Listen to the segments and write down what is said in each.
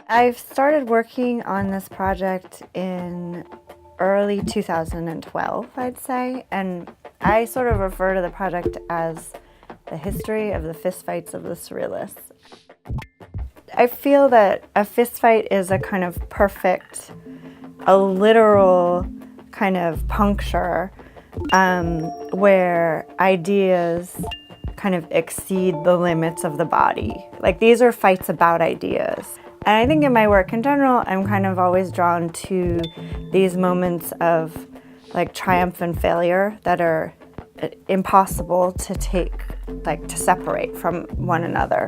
I've started working on this project in early 2012, I'd say, and I sort of refer to the project as the history of the fistfights of the Surrealists. I feel that a fistfight is a kind of perfect, a literal kind of puncture where ideas kind of exceed the limits of the body. Like, these are fights about ideas. And I think in my work in general, I'm kind of always drawn to these moments of like triumph and failure that are impossible to to separate from one another.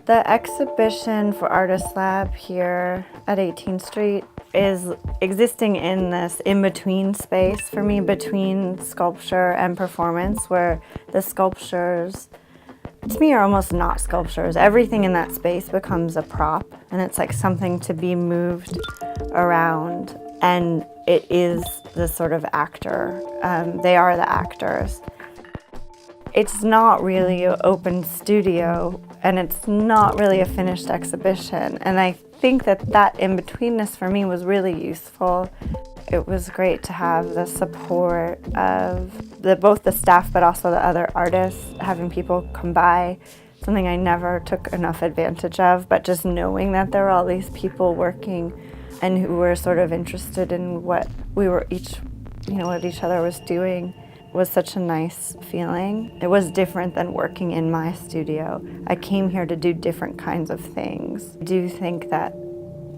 The exhibition for Artist Lab here at 18th Street is existing in this in-between space for me, between sculpture and performance, where the sculptures, to me, are almost not sculptures. Everything in that space becomes a prop, and it's like something to be moved around, and it is the sort of actor. They are the actors. It's not really an open studio, and it's not really a finished exhibition. And I think that in-betweenness for me was really useful. It was great to have the support of both the staff but also the other artists, having people come by, something I never took enough advantage of, but just knowing that there were all these people working and who were sort of interested in what we were what each other was doing was such a nice feeling. It was different than working in my studio. I came here to do different kinds of things. I do think that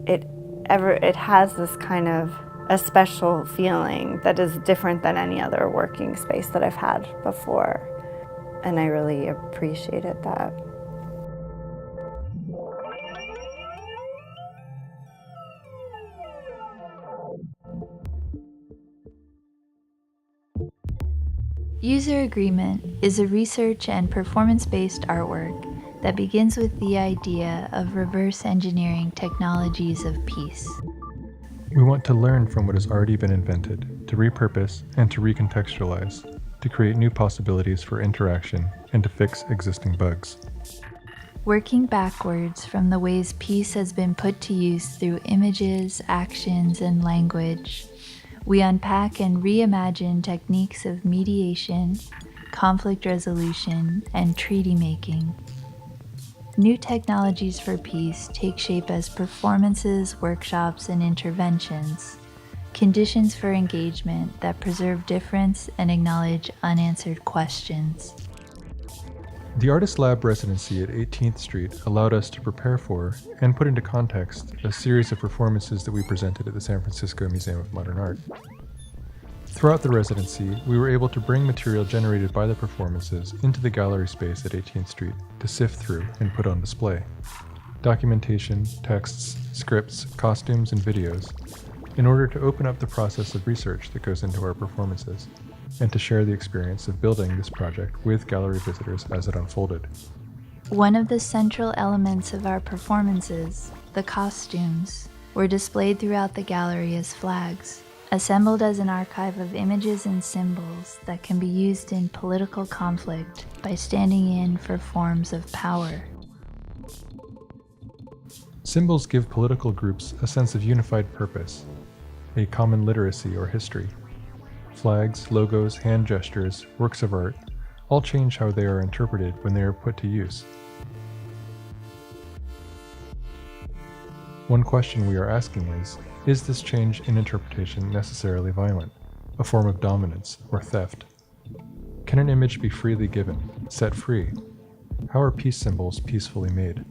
it has this kind of a special feeling that is different than any other working space that I've had before. And I really appreciated that. User Agreement is a research and performance-based artwork that begins with the idea of reverse engineering technologies of peace. We want to learn from what has already been invented, to repurpose and to recontextualize, to create new possibilities for interaction and to fix existing bugs. Working backwards from the ways peace has been put to use through images, actions, and language, we unpack and reimagine techniques of mediation, conflict resolution, and treaty making. New technologies for peace take shape as performances, workshops, and interventions, conditions for engagement that preserve difference and acknowledge unanswered questions. The Artist Lab Residency at 18th Street allowed us to prepare for and put into context a series of performances that we presented at the San Francisco Museum of Modern Art. Throughout the residency, we were able to bring material generated by the performances into the gallery space at 18th Street to sift through and put on display. Documentation, texts, scripts, costumes, and videos, in order to open up the process of research that goes into our performances, and to share the experience of building this project with gallery visitors as it unfolded. One of the central elements of our performances, the costumes, were displayed throughout the gallery as flags, assembled as an archive of images and symbols that can be used in political conflict by standing in for forms of power. Symbols give political groups a sense of unified purpose, a common literacy or history. Flags, logos, hand gestures, works of art all change how they are interpreted when they are put to use. One question we are asking is this change in interpretation necessarily violent, a form of dominance or theft? Can an image be freely given, set free? How are peace symbols peacefully made?